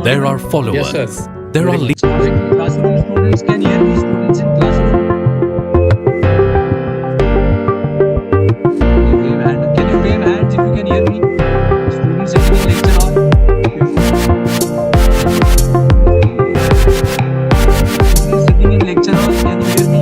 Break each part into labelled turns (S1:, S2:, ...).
S1: There are followers.
S2: Yes, sir.
S1: There are leaders.
S3: Classroom students can hear me. Students in classroom. Can you wave hands if you can hear me? Students sitting in lecture hall. Students sitting in lecture hall. Can you hear me?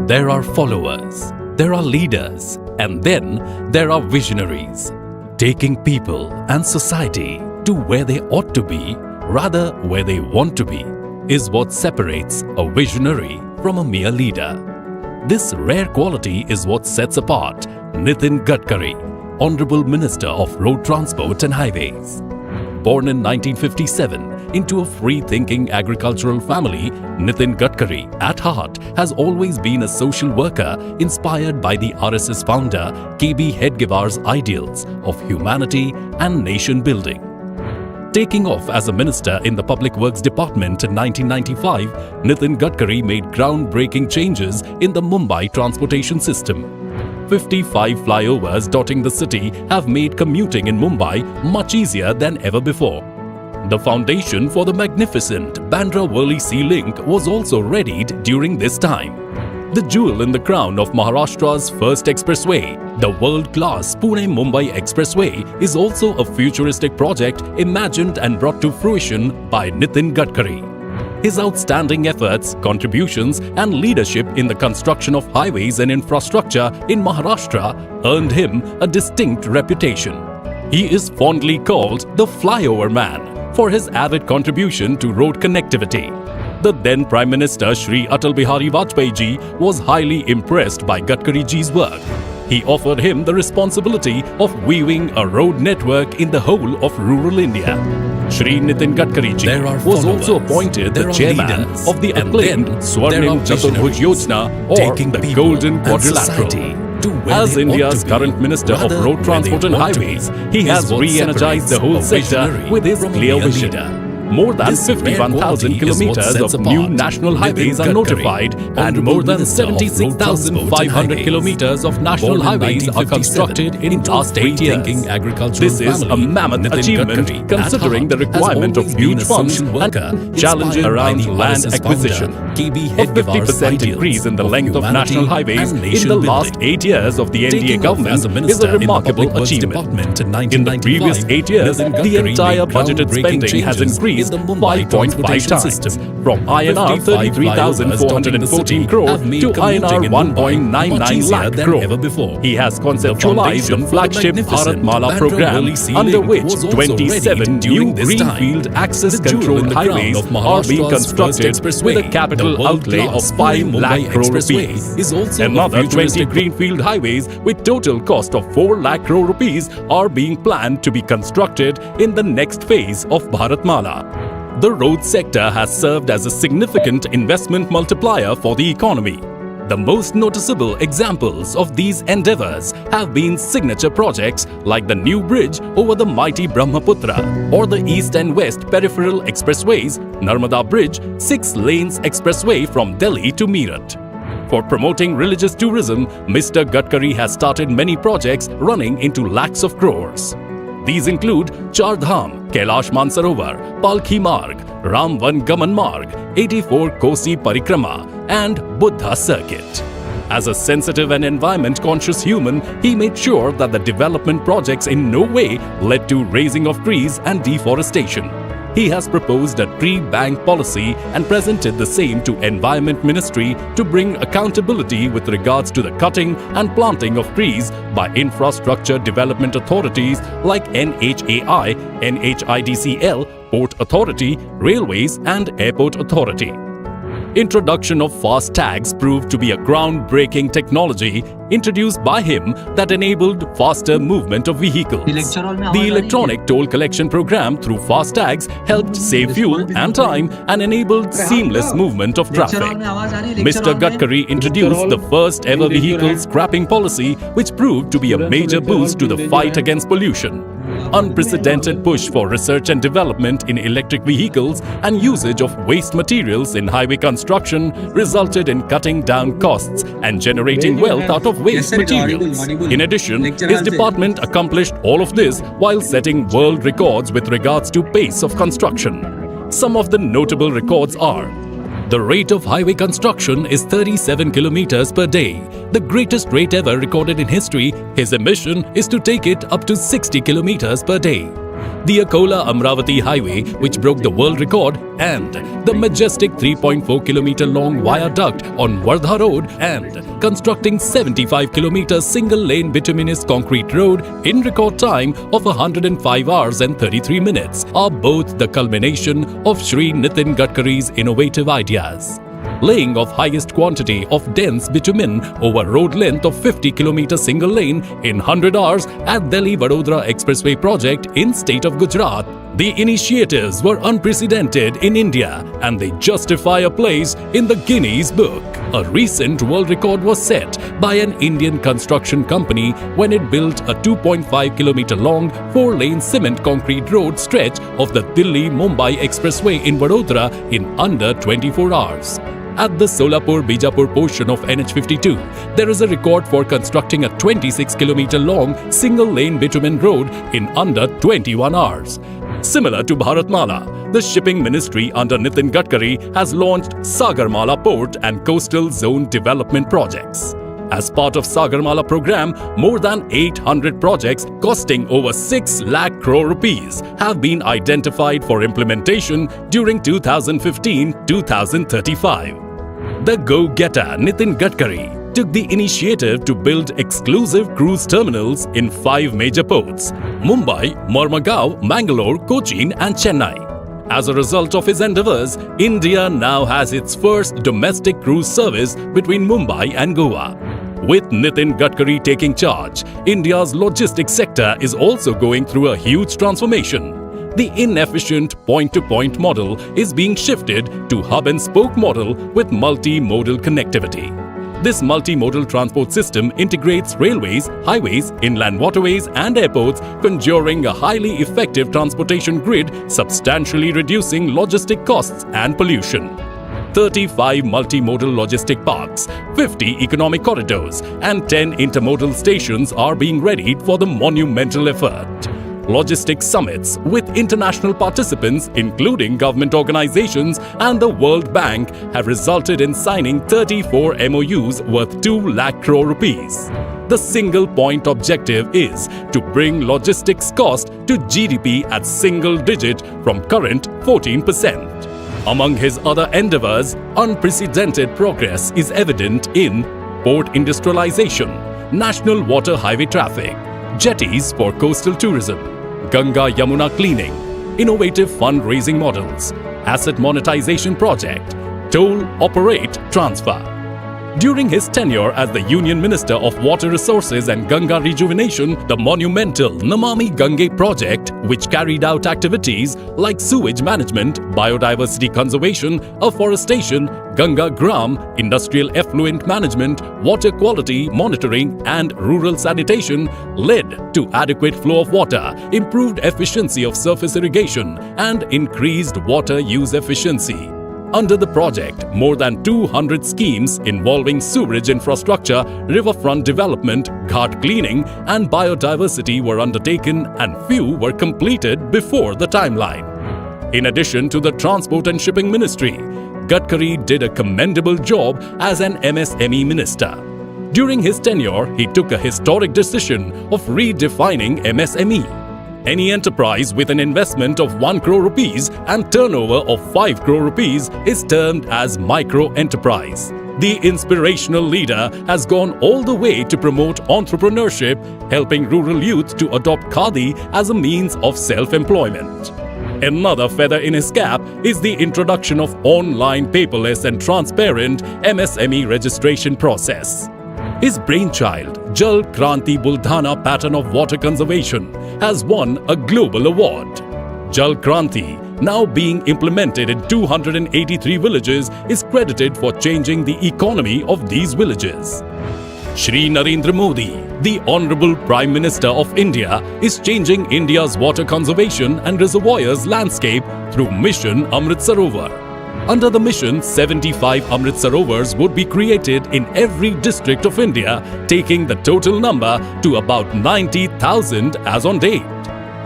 S1: There are followers, there are leaders, and then there are visionaries, taking people and society to where they ought to be, rather where they want to be, is what separates a visionary from a mere leader. This rare quality is what sets apart Nitin Gadkari, Honorable Minister of Road Transport and Highways. Born in 1957 into a free-thinking agricultural family, Nitin Gadkari, at heart, has always been a social worker inspired by the RSS founder KB Hedgewar's ideals of humanity and nation building. Taking off as a minister in the Public Works Department in 1995, Nitin Gadkari made groundbreaking changes in the Mumbai transportation system. 55 flyovers dotting the city have made commuting in Mumbai much easier than ever before. The foundation for the magnificent Bandra-Worli Sea Link was also readied during this time. The jewel in the crown of Maharashtra's first expressway, the world-class Pune-Mumbai Expressway, is also a futuristic project imagined and brought to fruition by Nitin Gadkari. His outstanding efforts, contributions, and leadership in the construction of highways and infrastructure in Maharashtra earned him a distinct reputation. He is fondly called the Flyover Man for his avid contribution to road connectivity. The then Prime Minister Shri Atal Bihari Vajpayee Ji was highly impressed by Gadkari Ji's work. He offered him the responsibility of weaving a road network in the whole of rural India. Shri Nitin Gadkari Ji was also appointed the chairman of the acclaimed Swarnim Chaturbhuj Yojana, or the Golden Quadrilateral. As India's current Minister of Road Transport and Highways, he has re-energized the whole sector with his clear vision. More than 51,000 kilometers of new national highways are notified, and more than 76,500 kilometers of national highways are constructed in last 8 years. This is a mammoth achievement considering the requirement of huge funds and challenges around land acquisition. A 50% increase in the length of national highways in the last 8 years of the NDA government is a remarkable achievement. In the previous 8 years, the entire budgeted spending has increased 5.5 times, from INR 33,414 crore to INR 1.99 lakh crore. He has conceptualized the flagship Bharatmala program, under which 27 new greenfield access-controlled highways are being constructed with a capital outlay of 5 lakh crore rupees. Another 20 greenfield highways with total cost of 4 lakh crore rupees are being planned to be constructed in the next phase of Bharatmala. the road sector has served as a significant investment multiplier for the economy. The most noticeable examples of these endeavors have been signature projects like the new bridge over the mighty Brahmaputra or the east and west peripheral expressways, Narmada Bridge, 6 lanes expressway from Delhi to Meerut. For promoting religious tourism, Mr. Gadkari has started many projects running into lakhs of crores. These include Char Dham, Kailash Mansarovar, Palki Marg, Ramvan Gaman Marg, 84 Kosi Parikrama, and Buddha Circuit. As a sensitive and environment-conscious human, he made sure that the development projects in no way led to razing of trees and deforestation. He has proposed a tree bank policy and presented the same to Environment Ministry to bring accountability with regards to the cutting and planting of trees by infrastructure development authorities like NHAI, NHIDCL, Port Authority, Railways and Airport Authority. Introduction of fast tags proved to be a groundbreaking technology introduced by him that enabled faster movement of vehicles. The electronic toll collection program through fast tags helped save fuel and time and enabled seamless movement of traffic. Mr. Gadkari introduced the first ever vehicle scrapping policy, which proved to be a major boost to the fight against pollution. Unprecedented push for research and development in electric vehicles and usage of waste materials in highway construction resulted in cutting down costs and generating wealth out of waste materials. In addition, his department accomplished all of this while setting world records with regards to pace of construction. Some of the notable records are: the rate of highway construction is 37 kilometers per day, the greatest rate ever recorded in history. His ambition is to take it up to 60 kilometers per day. The Akola-Amravati Highway, which broke the world record, and the majestic 3.4 kilometer long viaduct on Wardha Road, and constructing 75 kilometer single-lane bituminous concrete road in record time of 105 hours and 33 minutes are both the culmination of Shri Nitin Gadkari's innovative ideas. Laying of highest quantity of dense bitumen over road length of 50 km single lane in 100 hours at Delhi-Vadodara Expressway project in state of Gujarat. The initiatives were unprecedented in India and they justify a place in the Guinness Book. A recent world record was set by an Indian construction company when it built a 2.5 km long 4-lane cement concrete road stretch of the Delhi-Mumbai Expressway in Vadodara in under 24 hours. At the Solapur-Bijapur portion of NH52, there is a record for constructing a 26 km long single-lane bitumen road in under 21 hours. Similar to Bharatmala, the shipping ministry under Nitin Gadkari has launched Sagarmala Port and Coastal Zone Development Projects. As part of Sagarmala program, more than 800 projects costing over 6 lakh crore rupees have been identified for implementation during 2015-2035. The go-getter Nitin Gadkari took the initiative to build exclusive cruise terminals in 5 major ports: Mumbai, Mormugao, Mangalore, Cochin and Chennai. As a result of his endeavors, India now has its first domestic cruise service between Mumbai and Goa. With Nitin Gadkari taking charge, India's logistics sector is also going through a huge transformation. The inefficient point-to-point model is being shifted to hub-and-spoke model with multi-modal connectivity. This multimodal transport system integrates railways, highways, inland waterways and airports, conjuring a highly effective transportation grid, substantially reducing logistic costs and pollution. 35 multimodal logistic parks, 50 economic corridors and 10 intermodal stations are being readied for the monumental effort. Logistics summits with international participants including government organizations and the World Bank have resulted in signing 34 MOUs worth 2 lakh crore rupees. The single point objective is to bring logistics cost to GDP at single digit from current 14%. Among his other endeavors, unprecedented progress is evident in port industrialization, national water highway traffic, jetties for coastal tourism, Ganga Yamuna cleaning, innovative fundraising models, asset monetization project, toll operate transfer. During his tenure as the Union Minister of Water Resources and Ganga Rejuvenation, the monumental Namami Gange project, which carried out activities like sewage management, biodiversity conservation, afforestation, Ganga Gram, industrial effluent management, water quality monitoring and rural sanitation, led to adequate flow of water, improved efficiency of surface irrigation and increased water use efficiency. Under the project, more than 200 schemes involving sewerage infrastructure, riverfront development, ghat cleaning and biodiversity were undertaken and few were completed before the timeline. In addition to the Transport and Shipping Ministry, Gadkari did a commendable job as an MSME minister. During his tenure, he took a historic decision of redefining MSME. Any enterprise with an investment of 1 crore rupees and turnover of 5 crore rupees is termed as micro enterprise. The inspirational leader has gone all the way to promote entrepreneurship, helping rural youth to adopt khadi as a means of self-employment. Another feather in his cap is the introduction of online paperless and transparent MSME registration process. His brainchild, Jal Kranti Buldhana pattern of water conservation, has won a global award. Jal Kranti, now being implemented in 283 villages, is credited for changing the economy of these villages. Shri Narendra Modi, the Honorable Prime Minister of India, is changing India's water conservation and reservoirs landscape through Mission Amrit Sarovar. Under the mission, 75 Amrit Sarovars would be created in every district of India, taking the total number to about 90,000 as on date.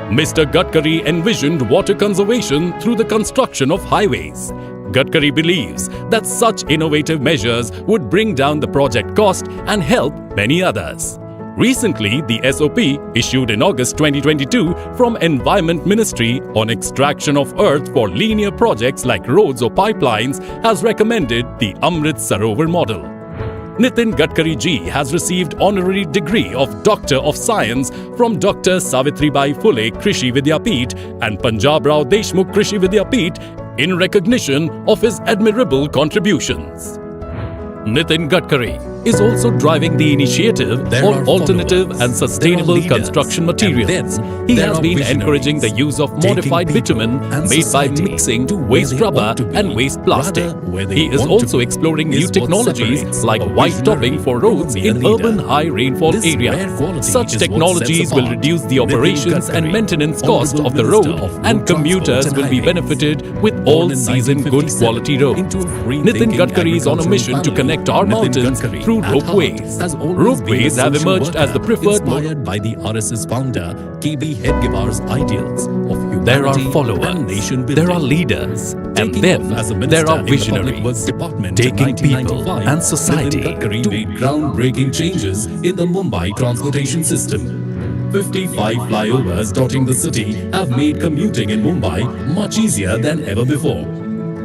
S1: Mr. Gadkari envisioned water conservation through the construction of highways. Gadkari believes that such innovative measures would bring down the project cost and help many others. Recently, the SOP issued in August 2022 from Environment Ministry on extraction of earth for linear projects like roads or pipelines has recommended the Amrit Sarovar model. Nitin Gadkari Ji has received honorary degree of Doctor of Science from Dr. Savitribai Phule Krishi Vidyapeeth and Punjab Rao Deshmukh Krishi Vidyapeeth in recognition of his admirable contributions. Nitin Gadkari is also driving the initiative on alternative and sustainable construction materials. He has been encouraging the use of modified bitumen made by mixing waste rubber and waste plastic. He is also exploring new technologies like white topping for roads in urban high rainfall areas. Such technologies will reduce the operations and maintenance cost of the road, and commuters will be benefited with all-season good quality roads. Nitin Gadkari is on a mission to connect our mountains through ropeways. Ropeways have emerged as the preferred mode
S2: by the RSS founder KB Hedgewar's ideals of humanity.
S1: There are followers, there are leaders, and then there are visionaries, taking people and society
S2: Gadkari made groundbreaking changes in the Mumbai transportation system. 55 flyovers dotting the city have made commuting in Mumbai much easier than ever before.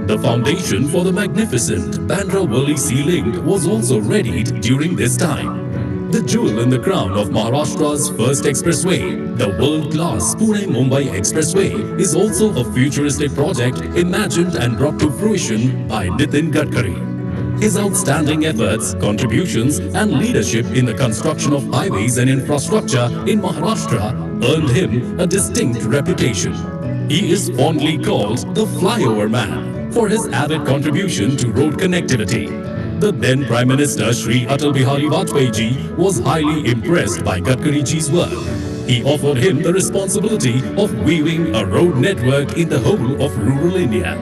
S2: The foundation for the magnificent Bandra-Worli Sea Link was also readied during this time. The jewel in the crown of Maharashtra's first expressway, the world-class Pune-Mumbai Expressway, is also a futuristic project imagined and brought to fruition by Nitin Gadkari. His outstanding efforts, contributions and leadership in the construction of highways and infrastructure in Maharashtra earned him a distinct reputation. He is fondly called the Flyover Man for his avid contribution to road connectivity. The then Prime Minister Shri Atal Bihari Vajpayee Ji was highly impressed by Gadkari Ji's work. He offered him the responsibility of weaving a road network in the whole of rural India.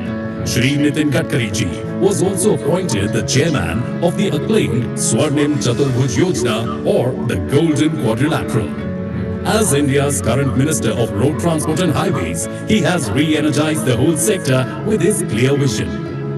S2: Shri Nitin Gadkari Ji was also appointed the chairman of the acclaimed Swarnim Chaturbhuj Yojana, or the Golden Quadrilateral. As India's current Minister of Road Transport and Highways, he has re-energized the whole sector with his clear vision.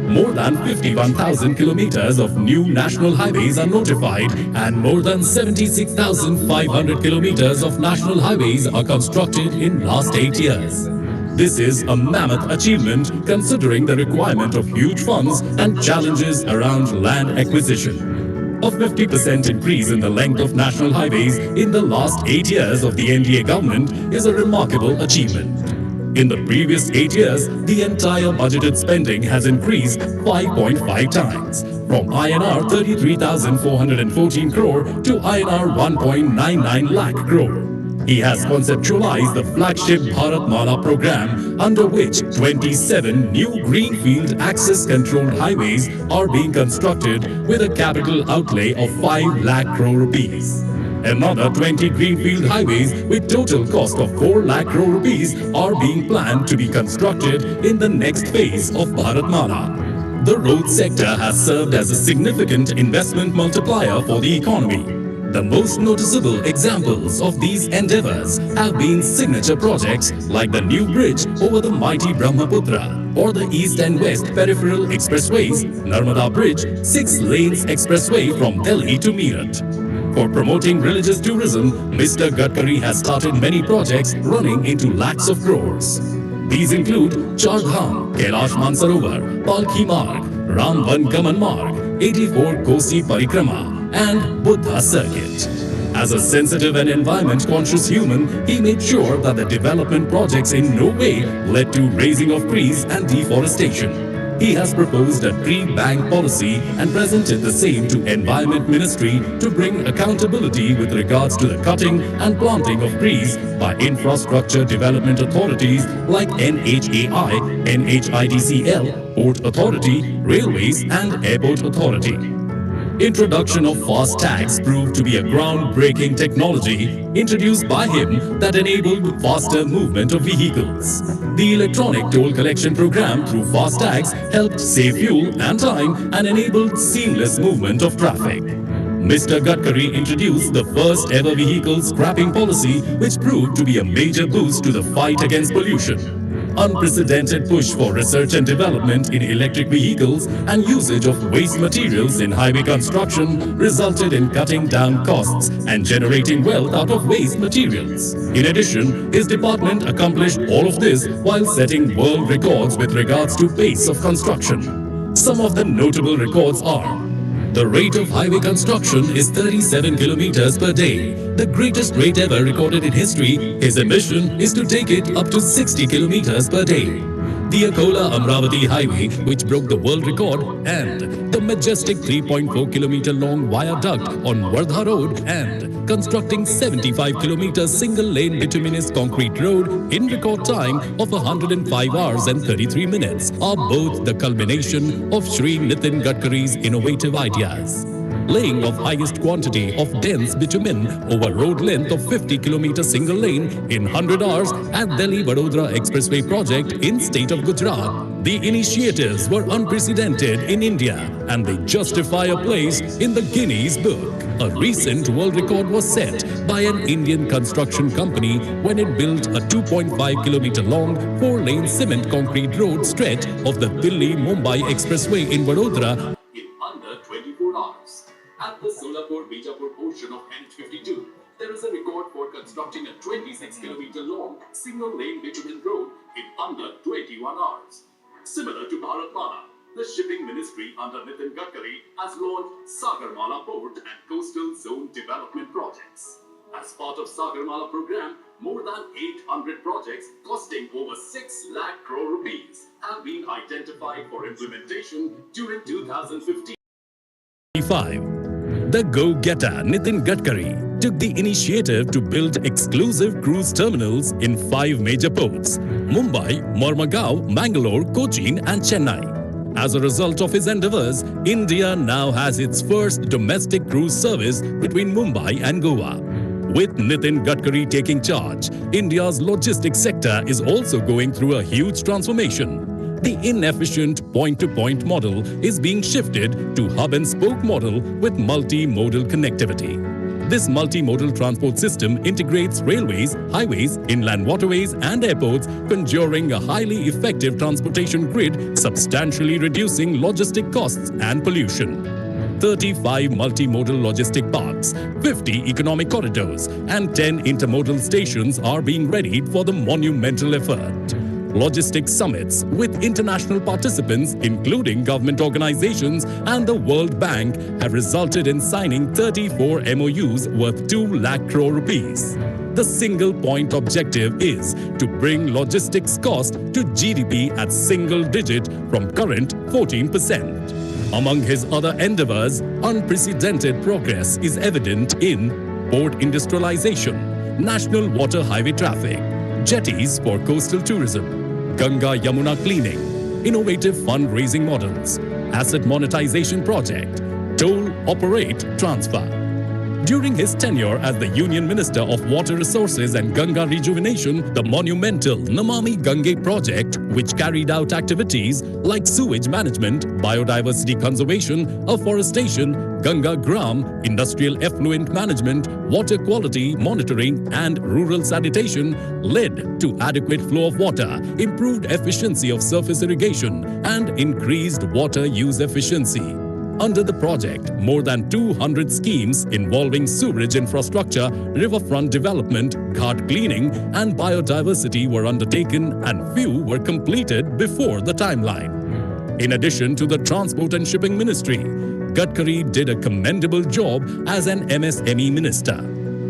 S2: More than 51,000 kilometers of new national highways are notified, and more than 76,500 kilometers of national highways are constructed in last 8 years. This is a mammoth achievement considering the requirement of huge funds and challenges around land acquisition. A 50% increase in the length of national highways in the last 8 years of the NDA government is a remarkable achievement. In the previous 8 years, the entire budgeted spending has increased 5.5 times, from INR 33,414 crore to INR 1.99 lakh crore. He has conceptualized the flagship Bharatmala program, under which 27 new greenfield access-controlled highways are being constructed with a capital outlay of 5 lakh crore rupees. Another 20 greenfield highways with total cost of 4 lakh crore rupees are being planned to be constructed in the next phase of Bharatmala. The road sector has served as a significant investment multiplier for the economy. The most noticeable examples of these endeavors have been signature projects like the new bridge over the mighty Brahmaputra, or the east and west peripheral expressways, Narmada Bridge, 6 lanes expressway from Delhi to Meerut. For promoting religious tourism, Mr. Gadkari has started many projects running into lakhs of crores. These include Char Dham, Kailash Mansarovar, Palki Marg, Ram Van Gaman Marg, 84 Kosi Parikrama, and Buddha Circuit. As a sensitive and environment-conscious human, he made sure that the development projects in no way led to raising of trees and deforestation. He has proposed a tree bank policy and presented the same to Environment Ministry to bring accountability with regards to the cutting and planting of trees by infrastructure development authorities like NHAI, NHIDCL, Port Authority, Railways and Airport Authority. Introduction of fast tags proved to be a groundbreaking technology introduced by him that enabled faster movement of vehicles. The electronic toll collection program through fast tags helped save fuel and time and enabled seamless movement of traffic. Mr. Gadkari introduced the first ever vehicle scrapping policy, which proved to be a major boost to the fight against pollution. Unprecedented push for research and development in electric vehicles and usage of waste materials in highway construction resulted in cutting down costs and generating wealth out of waste materials. In addition, his department accomplished all of this while setting world records with regards to pace of construction. Some of the notable records are: the rate of highway construction is 37 kilometers per day, the greatest rate ever recorded in history. His ambition is to take it up to 60 kilometers per day. The Akola-Amravati Highway, which broke the world record, and the majestic 3.4 kilometer long viaduct on Wardha Road, and constructing 75 kilometers single lane bituminous concrete road in record time of 105 hours and 33 minutes are both the culmination of Shri Nitin Gadkari's innovative ideas. Laying of highest quantity of dense bitumen over road length of 50 km single lane in 100 hours at Delhi-Vadodara Expressway project in state of Gujarat. The initiatives were unprecedented in India and they justify a place in the Guinness Book. A recent world record was set by an Indian construction company when it built a 2.5 km long 4-lane cement concrete road stretch of the Delhi-Mumbai Expressway in Vadodara in under 24 hours. At the Solapur-Bijapur portion of NH52, there is a record for constructing a 26 km long single-lane bitumen road in under 21 hours. Similar to Bharatmala, the shipping ministry under Nitin Gadkari has launched Sagarmala port and coastal zone development projects. As part of Sagarmala program, more than 800 projects costing over 6 lakh crore rupees have been identified for implementation during 2015. The go-getter Nitin Gadkari took the initiative to build exclusive cruise terminals in 5 major ports: Mumbai, Mormugao, Mangalore, Cochin and Chennai. As a result of his endeavors, India now has its first domestic cruise service between Mumbai and Goa. With Nitin Gadkari taking charge, India's logistics sector is also going through a huge transformation. The inefficient point-to-point model is being shifted to hub-and-spoke model with multimodal connectivity. This multimodal transport system integrates railways, highways, inland waterways and airports, conjuring a highly effective transportation grid, substantially reducing logistic costs and pollution. 35 multimodal logistic parks, 50 economic corridors and 10 intermodal stations are being readied for the monumental effort. Logistics summits with international participants including government organizations and the World Bank have resulted in signing 34 MOUs worth 2 lakh crore rupees. The single point objective is to bring logistics cost to GDP at single digit from current 14%. Among his other endeavors, unprecedented progress is evident in port industrialization, national water highway traffic, jetties for coastal tourism, Ganga Yamuna cleaning, innovative fundraising models, asset monetization project, toll operate transfer. During his tenure as the Union Minister of Water Resources and Ganga Rejuvenation, the monumental Namami Gange project, which carried out activities like sewage management, biodiversity conservation, afforestation, Ganga Gram, industrial effluent management, water quality monitoring and rural sanitation, led to adequate flow of water, improved efficiency of surface irrigation and increased water use efficiency. Under the project, more than 200 schemes involving sewerage infrastructure, riverfront development, ghat cleaning and biodiversity were undertaken and few were completed before the timeline. In addition to the Transport and Shipping Ministry, Gadkari did a commendable job as an MSME minister.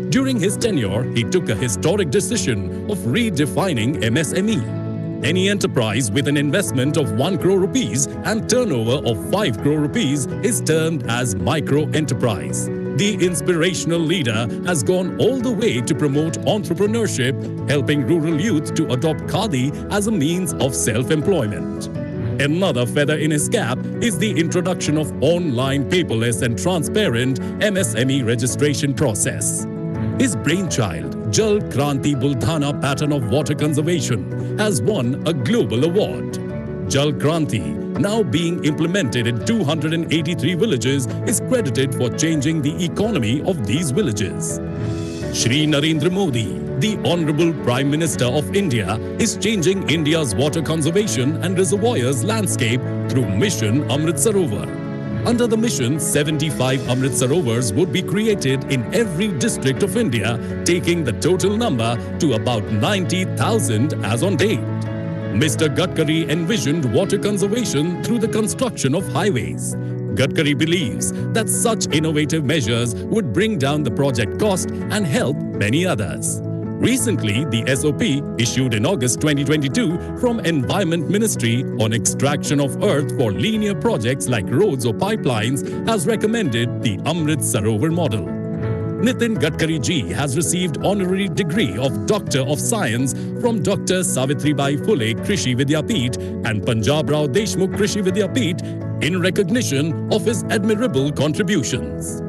S2: During his tenure, he took a historic decision of redefining MSME. Any enterprise with an investment of 1 crore rupees and turnover of 5 crore rupees is termed as micro enterprise. The inspirational leader has gone all the way to promote entrepreneurship, helping rural youth to adopt khadi as a means of self-employment. Another feather in his cap is the introduction of online paperless and transparent MSME registration process. His brainchild, Jal Kranti Buldhana pattern of water conservation, has won a global award. Jal Kranti, now being implemented in 283 villages, is credited for changing the economy of these villages. Shri Narendra Modi, the Honorable Prime Minister of India, is changing India's water conservation and reservoirs landscape through Mission Amrit Sarovar. Under the mission, 75 Amrit Sarovars would be created in every district of India, taking the total number to about 90,000 as on date. Mr. Gadkari envisioned water conservation through the construction of highways. Gadkari believes that such innovative measures would bring down the project cost and help many others. Recently, the SOP issued in August 2022 from Environment Ministry on extraction of earth for linear projects like roads or pipelines has recommended the Amrit Sarovar model. Nitin Gadkari Ji has received honorary degree of Doctor of Science from Dr. Savitribai Phule Krishi Vidyapeeth and Punjab Rao Deshmukh Krishi Vidyapeeth in recognition of his admirable contributions.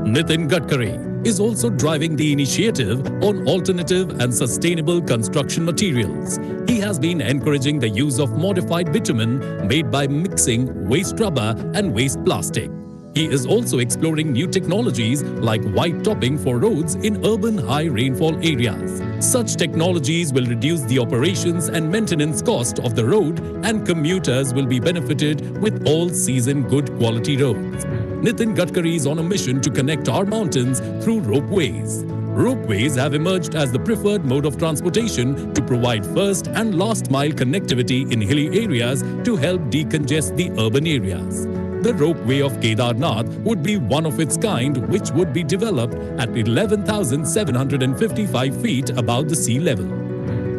S2: Nitin Gadkari is also driving the initiative on alternative and sustainable construction materials. He has been encouraging the use of modified bitumen made by mixing waste rubber and waste plastic. He is also exploring new technologies like white topping for roads in urban high rainfall areas. Such technologies will reduce the operations and maintenance cost of the road, and commuters will be benefited with all-season good quality roads. Nitin Gadkari is on a mission to connect our mountains through ropeways. Ropeways have emerged as the preferred mode of transportation to provide first and last mile connectivity in hilly areas to help decongest the urban areas. The ropeway of Kedarnath would be one of its kind, which would be developed at 11,755 feet above the sea level.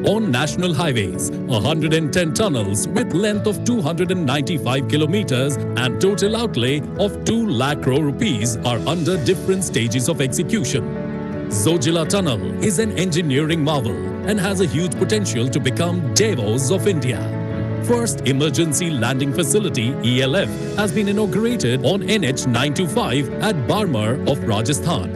S2: On national highways, 110 tunnels with length of 295 kilometers and total outlay of 2 lakh crore rupees are under different stages of execution. Zojila Tunnel is an engineering marvel and has a huge potential to become Davos of India. First Emergency Landing Facility ELF has been inaugurated on NH 925 at Barmer of Rajasthan.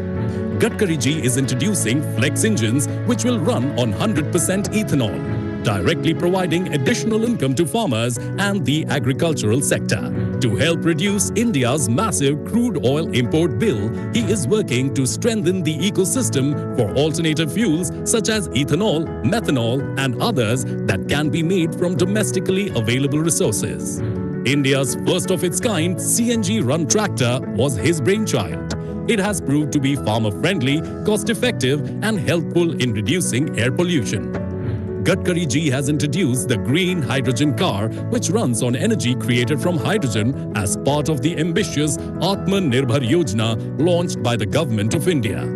S2: Gadkari Ji is introducing flex engines which will run on 100% ethanol, directly providing additional income to farmers and the agricultural sector. To help reduce India's massive crude oil import bill, he is working to strengthen the ecosystem for alternative fuels such as ethanol, methanol, and others that can be made from domestically available resources. India's first of its kind CNG-run tractor was his brainchild. It has proved to be farmer-friendly, cost-effective, and helpful in reducing air pollution. Gadkari Ji has introduced the green hydrogen car, which runs on energy created from hydrogen as part of the ambitious Atmanirbhar Yojana launched by the Government of India.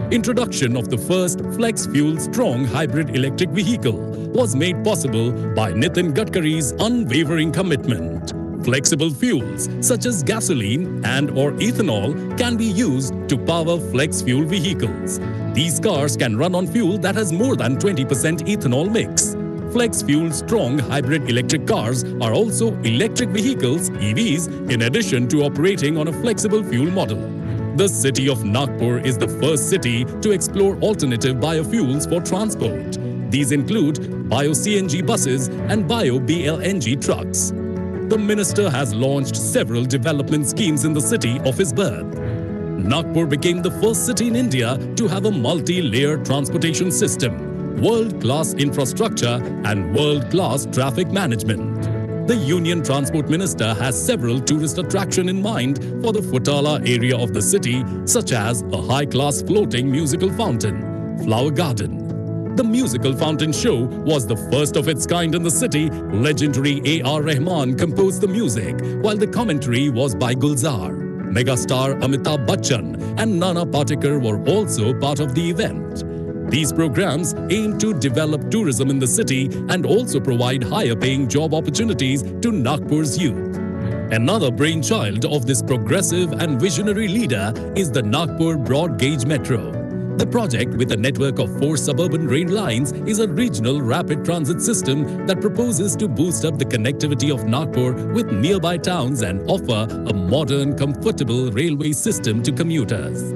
S2: Introduction of the first flex fuel strong hybrid electric vehicle was made possible by Nitin Gadkari's unwavering commitment. Flexible fuels such as gasoline and or ethanol can be used to power flex fuel vehicles. These cars can run on fuel that has more than 20% ethanol mix. Flex fuel strong hybrid electric cars are also electric vehicles (EVs) in addition to operating on a flexible fuel model. The city of Nagpur is the first city to explore alternative biofuels for transport. These include bio-CNG buses and bio-BLNG trucks. The minister has launched several development schemes in the city of his birth. Nagpur became the first city in India to have a multi-layered transportation system, world-class infrastructure and world-class traffic management. The Union Transport Minister has several tourist attractions in mind for the Futala area of the city, such as a high-class floating musical fountain, flower garden. The musical fountain show was the first of its kind in the city. Legendary A.R. Rahman composed the music, while the commentary was by Gulzar. Megastar Amitabh Bachchan and Nana Patekar were also part of the event. These programs aim to develop tourism in the city and also provide higher-paying job opportunities to Nagpur's youth. Another brainchild of this progressive and visionary leader is the Nagpur Broad Gauge Metro. The project, with a network of 4 suburban rail lines, is a regional rapid transit system that proposes to boost up the connectivity of Nagpur with nearby towns and offer a modern, comfortable railway system to commuters.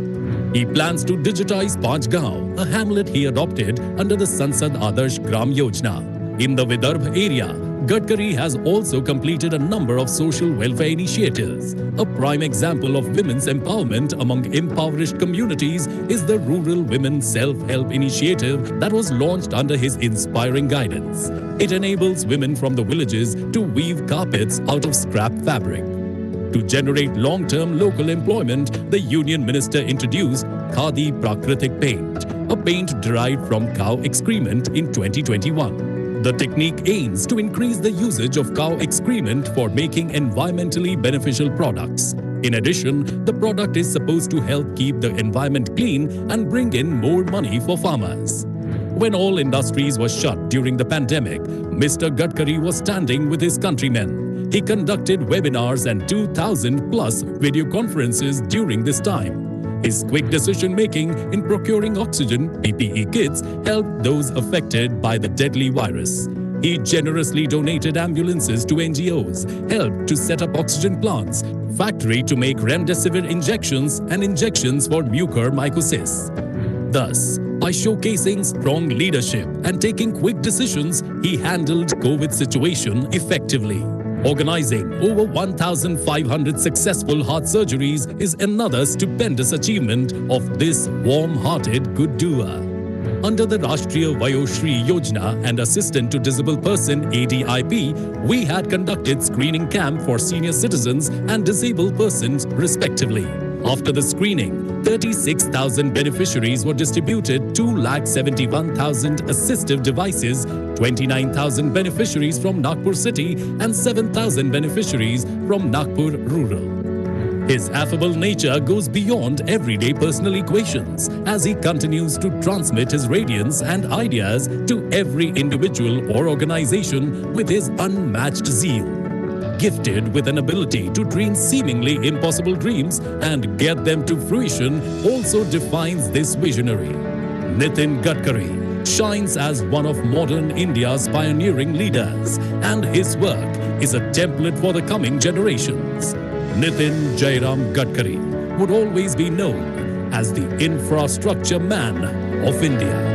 S2: He plans to digitize Panchgaon, a hamlet he adopted under the Sansad Adarsh Gram Yojana. In the Vidarbha area, Gadkari has also completed a number of social welfare initiatives. A prime example of women's empowerment among impoverished communities is the Rural Women Self-Help Initiative that was launched under his inspiring guidance. It enables women from the villages to weave carpets out of scrap fabric. To generate long-term local employment, the Union Minister introduced Khadi Prakritik Paint, a paint derived from cow excrement in 2021. The technique aims to increase the usage of cow excrement for making environmentally beneficial products. In addition, the product is supposed to help keep the environment clean and bring in more money for farmers. When all industries were shut during the pandemic, Mr. Gadkari was standing with his countrymen. He conducted webinars and 2,000 plus video conferences during this time. His quick decision-making in procuring oxygen (PPE) kits helped those affected by the deadly virus. He generously donated ambulances to NGOs, helped to set up oxygen plants, factory to make remdesivir injections and injections for mucormycosis. Thus, by showcasing strong leadership and taking quick decisions, he handled COVID situation effectively. Organizing over 1,500 successful heart surgeries is another stupendous achievement of this warm-hearted good doer. Under the Rashtriya Vayoshri Yojana and Assistant to Disabled Person ADIP, we had conducted screening camp for senior citizens and disabled persons respectively. After the screening, 36,000 beneficiaries were distributed 2,71,000 assistive devices, 29,000 beneficiaries from Nagpur city and 7,000 beneficiaries from Nagpur rural. His affable nature goes beyond everyday personal equations as he continues to transmit his radiance and ideas to every individual or organization with his unmatched zeal. Gifted with an ability to dream seemingly impossible dreams and get them to fruition also defines this visionary. Nitin Gadkari shines as one of modern India's pioneering leaders, and his work is a template for the coming generations. Nitin Jairam Gadkari would always be known as the infrastructure man of India.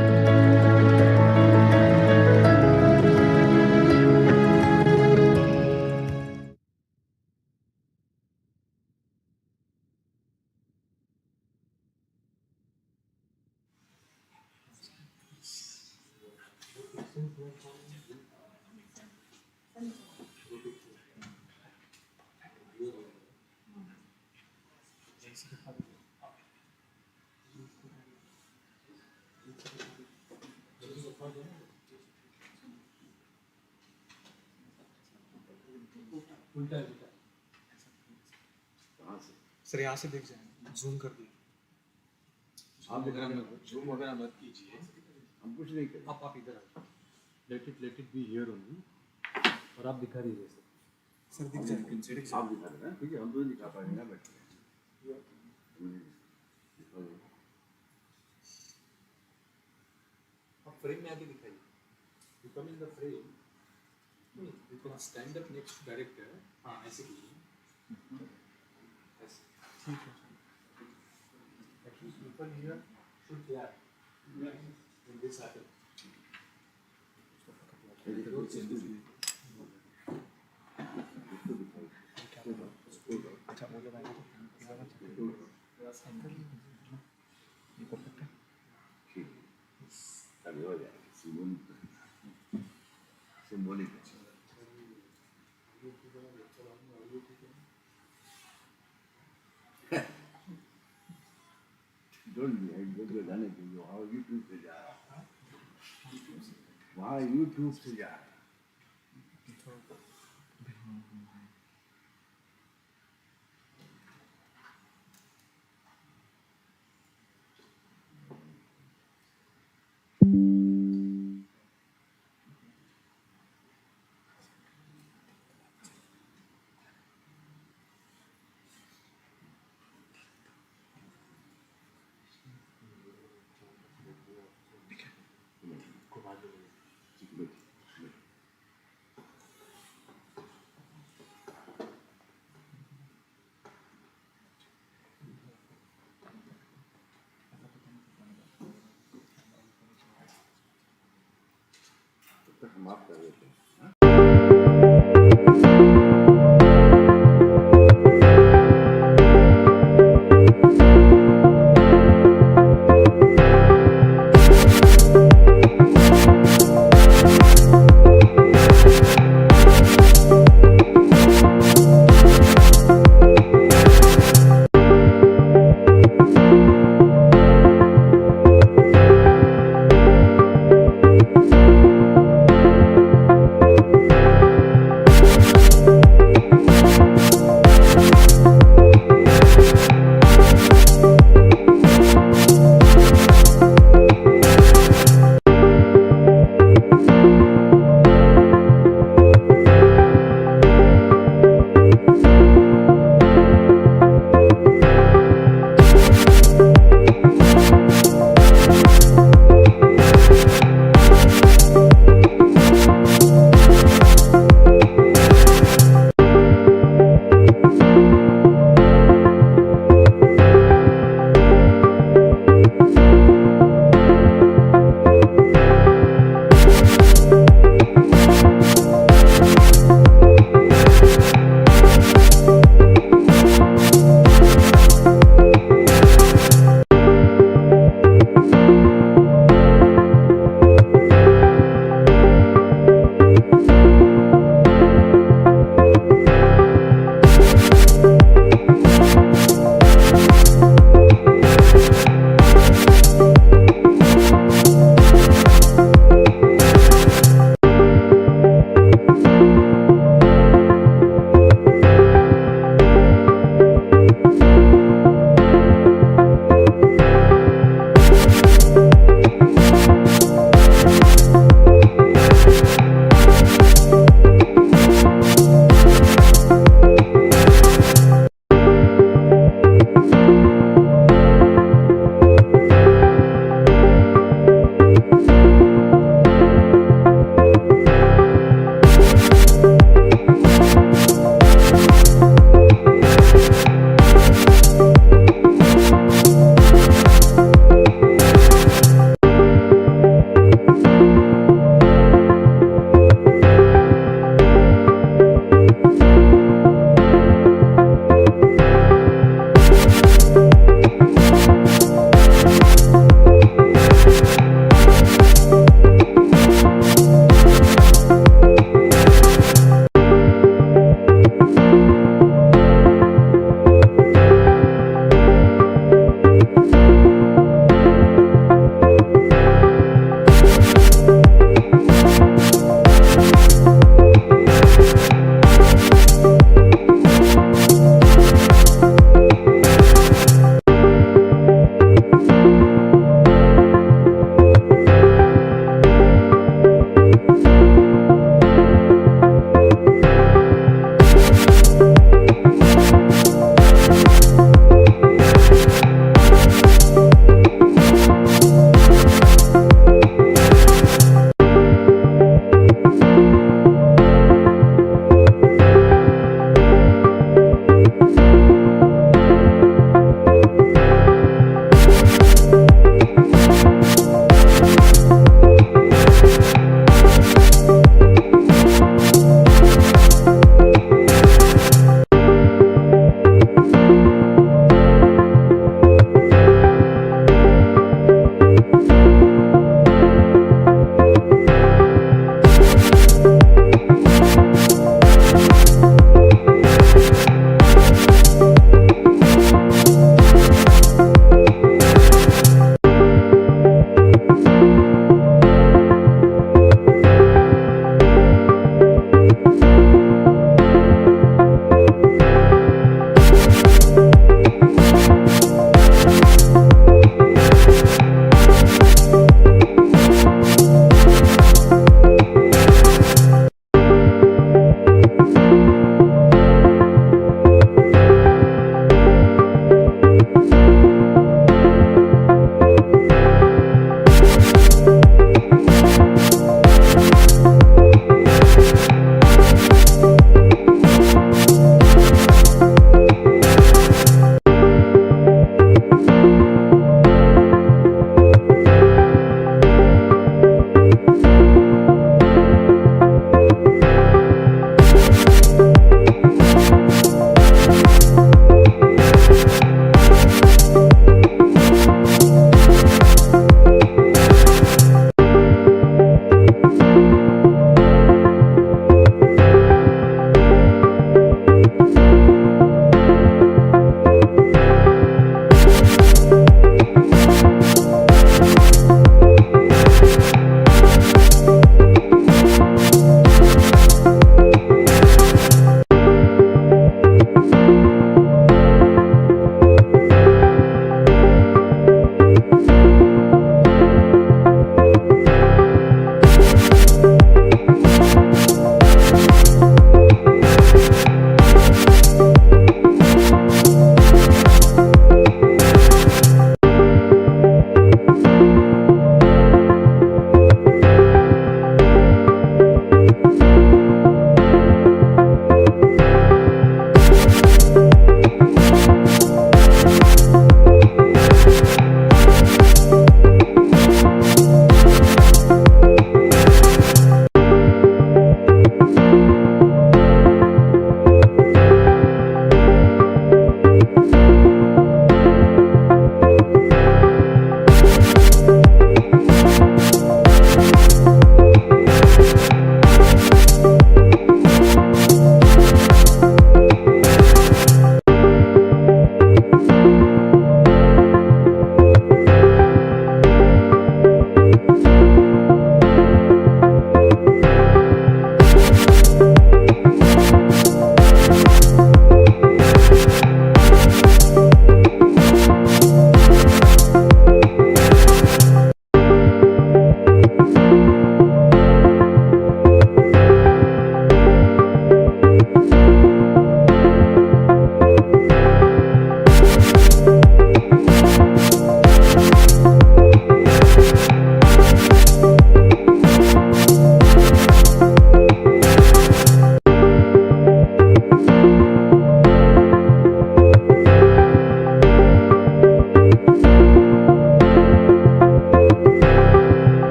S3: उल्टा है बेटा। Sir यहाँ से देख जाए, zoom कर दिया। आप जूम वगैरह मत कीजिए,
S4: हम कुछ नहीं करें।
S3: आप इधर आओ, let it be here only, और आप दिखा दीजिए सर दिख जाए,
S4: आप दिखा देना, ठीक है, हम तो दिखा पाएंगे ना बैठ के।
S3: आप फ्रेम में आके दिखाइए, you come in the frame, you can stand up next director. हाँ ऐसे कीजिए, ऐसे ठीक है। Actually people here should clap when this happens.
S4: अभी हो जाएगा, सिंबॉलिक है। Don't be जो जाने के लिए वहाँ यूट्यूब से जा रहा, वहाँ यूट्यूब से जा रहा। हम आप कर देते हैं।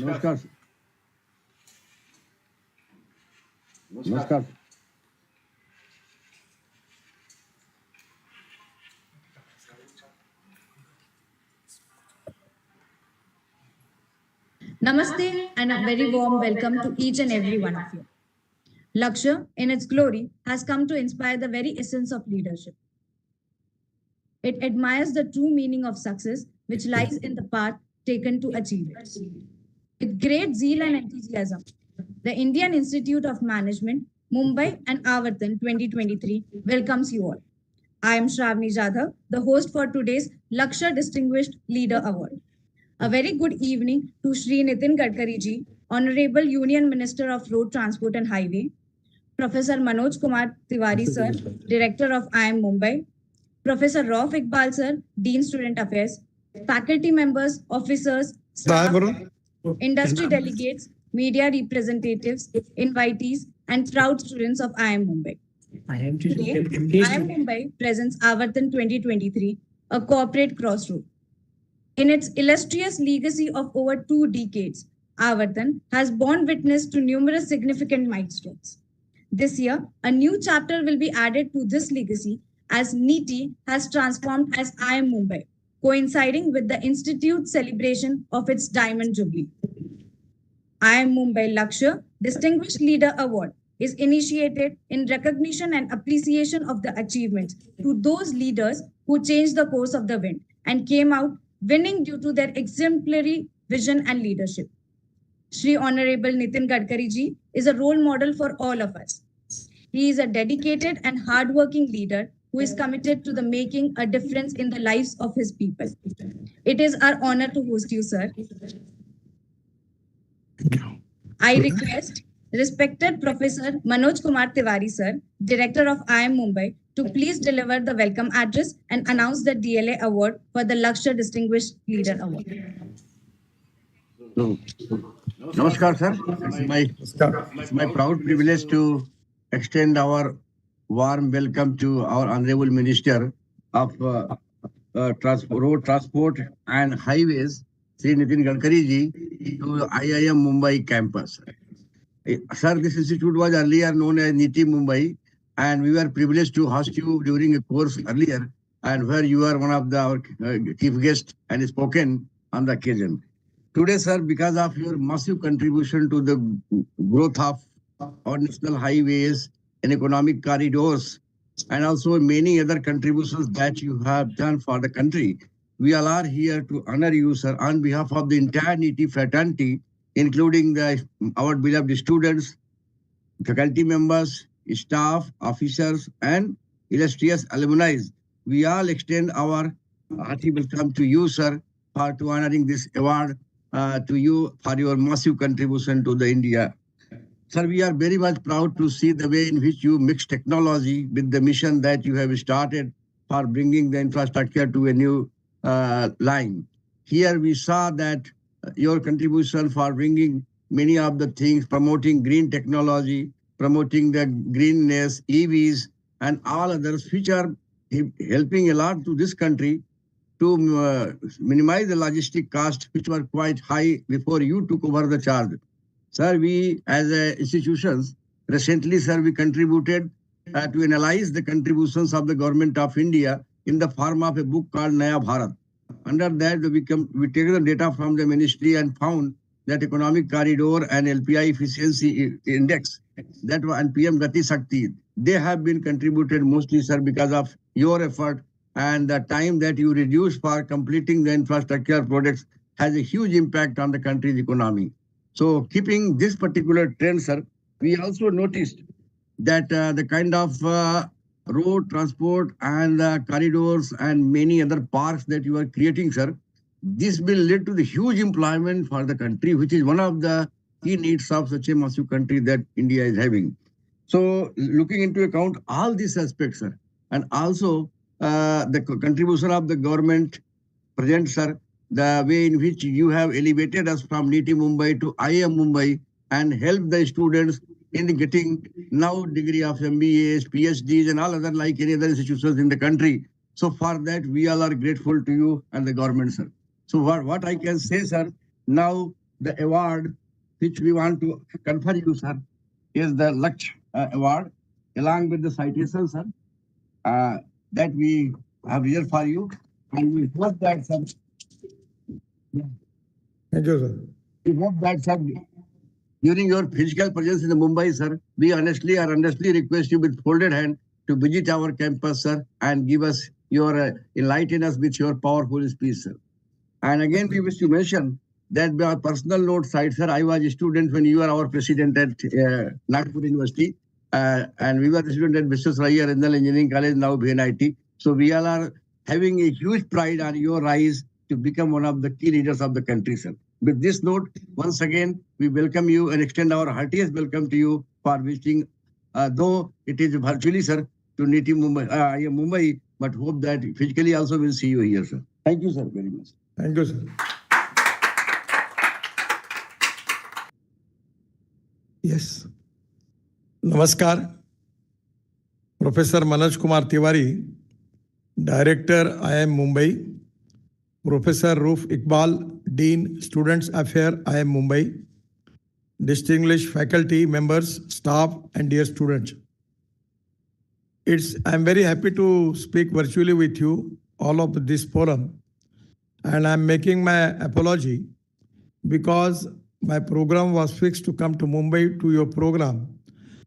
S4: नमस्कार सर. नमस्कार.
S5: Namaste and a very warm welcome to each and every one of you. Lakshya, in its glory, has come to inspire the very essence of leadership. It admires the true meaning of success, which lies in the path taken to achieve it. With great zeal and enthusiasm, the Indian Institute of Management, Mumbai and Avartan 2023 welcomes you all. I am Shravani Jadhav, the host for today's Lakshya Distinguished Leader Award. A very good evening to Shri Nitin Gadkari Ji, Honorable Union Minister of Road Transport and Highway, Professor Manoj Kumar Tiwari Sir, Director of IIM Mumbai, Professor Rauf Iqbal Sir, Dean Student Affairs, faculty members, officers, staff, industry delegates, media representatives, invitees, and proud students of IIM Mumbai. Today, IIM Mumbai presents Avartan 2023, a corporate crossroad. In its illustrious legacy of over 2 decades, Avartan has borne witness to numerous significant milestones. This year, a new chapter will be added to this legacy as NITI has transformed as IIM Mumbai, coinciding with the Institute's celebration of its Diamond Jubilee. IIM Mumbai Lakshya Distinguished Leader Award is initiated in recognition and appreciation of the achievements to those leaders who changed the course of the wind and came out winning due to their exemplary vision and leadership. Shri Honorable Nitin Gadkari Ji is a role model for all of us. He is a dedicated and hardworking leader who is committed to the making a difference in the lives of his people. It is our honor to host you, sir. I request respected Professor Manoj Kumar Tiwari Sir, Director of IIM Mumbai, to please deliver the welcome address and announce the DLA award for the Lakshya Distinguished Leader Award.
S4: Namaskar, sir. It's my proud privilege to extend our warm welcome to our Honorable Minister of Road Transport and Highways, Shri Nitin Gadkari Ji, to IIM Mumbai campus. Sir, this institute was earlier known as NITI Mumbai, and we were privileged to host you during a course earlier, and where you are one of our chief guests and spoken on the occasion. Today, sir, because of your massive contribution to the growth of our national highways and economic corridors, and also many other contributions that you have done for the country, we all are here to honor you, sir, on behalf of the entire NITI fraternity, including our beloved students, faculty members, staff, officers, and illustrious alumni. We all extend our hearty welcome to you, sir, to honoring this award to you for your massive contribution to the India. Sir, we are very much proud to see the way in which you mix technology with the mission that you have started for bringing the infrastructure to a new line. Here we saw that your contribution for bringing many of the things, promoting green technology, promoting the greenness, EVs, and all others, which are helping a lot to this country to minimize the logistic cost, which were quite high before you took over the charge. Sir, we as institutions, recently, sir, we contributed to analyze the contributions of the government of India in the form of a book called Naya Bharat. Under that, we take the data from the ministry and found that economic corridor and LPI efficiency index, that and PM Gati Shakti, they have been contributed mostly, sir, because of your effort, and the time that you reduce for completing the infrastructure projects has a huge impact on the country's economy. So keeping this particular trend, sir, we also noticed that the kind of road transport and corridors and many other parks that you are creating, sir, this will lead to the huge employment for the country, which is one of the key needs of such a massive country that India is having. So looking into account all these aspects, sir, and also the contribution of the government present, sir, the way in which you have elevated us from NITI Mumbai to IIM Mumbai and helped the students in getting now degree of MBAs, PhDs, and all other like any other institutions in the country. So for that, we all are grateful to you and the government, sir. So what I can say, sir, now the award which we want to confer you, sir, is the Lakshya Award, along with the citation, sir, that we have here for you. And we hope that, sir,
S6: Thank you, sir.
S4: we hope that, sir, during your physical presence in the Mumbai, sir, we honestly request you with folded hand to visit our campus, sir, and give us your enlighten us with your powerful speech, sir. And again, we wish to mention that by our personal note side, sir, I was a student when you were our president at Nagpur University, and we were the student at Viswesvaraya Regional Engineering College, now VNIT. So we all are having a huge pride on your rise to become one of the key leaders of the country, sir. With this note, once again, we welcome you and extend our heartiest welcome to you for visiting, though it is virtually, sir, to native Mumbai, IIM Mumbai, but hope that physically also we'll see you here, sir. Thank you, sir, very much.
S6: Thank you, sir. Yes. Namaskar. Professor Manoj Kumar Tiwari, Director, IIM Mumbai. Professor Roof Iqbal, Dean, Students Affairs, IIM Mumbai. Distinguished faculty members, staff, and dear students. I'm very happy to speak virtually with you, all of this forum. And I'm making my apology because my program was fixed to come to Mumbai to your program.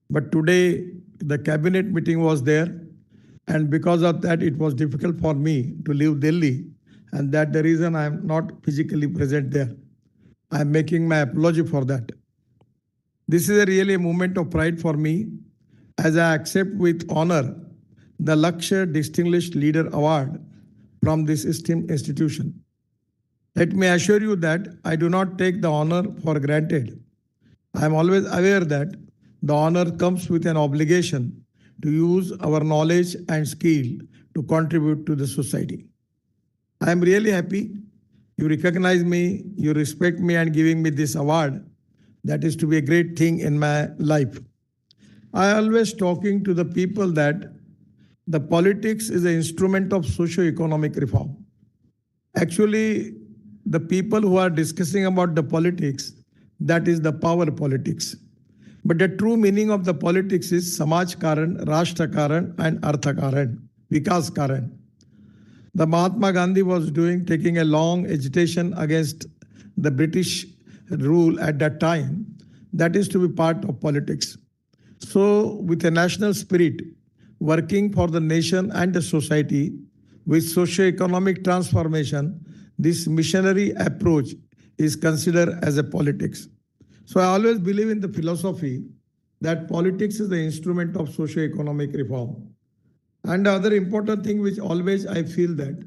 S6: But today the cabinet meeting was there, and because of that it was difficult for me to leave Delhi, and that's the reason I'm not physically present there. I'm making my apology for that. This is really a moment of pride for me as I accept with honor the Lakshya Distinguished Leader Award from this esteemed institution. Let me assure you that I do not take the honor for granted. I am always aware that the honor comes with an obligation to use our knowledge and skill to contribute to the society. I am really happy you recognize me, you respect me and giving me this award. That is to be a great thing in my life. I always talking to the people that the politics is an instrument of socio-economic reform. Actually, the people who are discussing about the politics, that is the power politics. But the true meaning of the politics is Samaj Karan, Rashtra Karan, and Artha Karan, Vikas Karan. The Mahatma Gandhi was taking a long agitation against the British rule at that time. That is to be part of politics. So with a national spirit, working for the nation and the society with socio-economic transformation, this missionary approach is considered as a politics. So I always believe in the philosophy that politics is the instrument of socio-economic reform. And the other important thing which always I feel that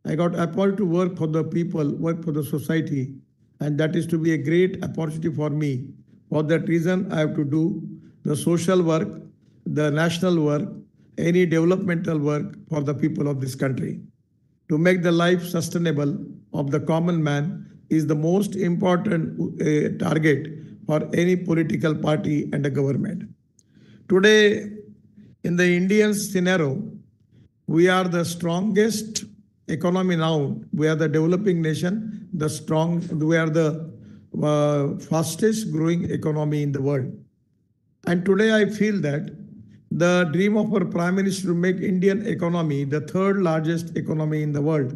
S6: I got appointed to work for the people, work for the society, and that is to be a great opportunity for me. For that reason, I have to do the social work, the national work, any developmental work for the people of this country. To make the life sustainable of the common man is the most important target for any political party and a government. Today, in the Indian scenario, we are the strongest economy now. We are the developing nation, we are the fastest growing economy in the world. And today I feel that the dream of our Prime Minister to make Indian economy the third largest economy in the world.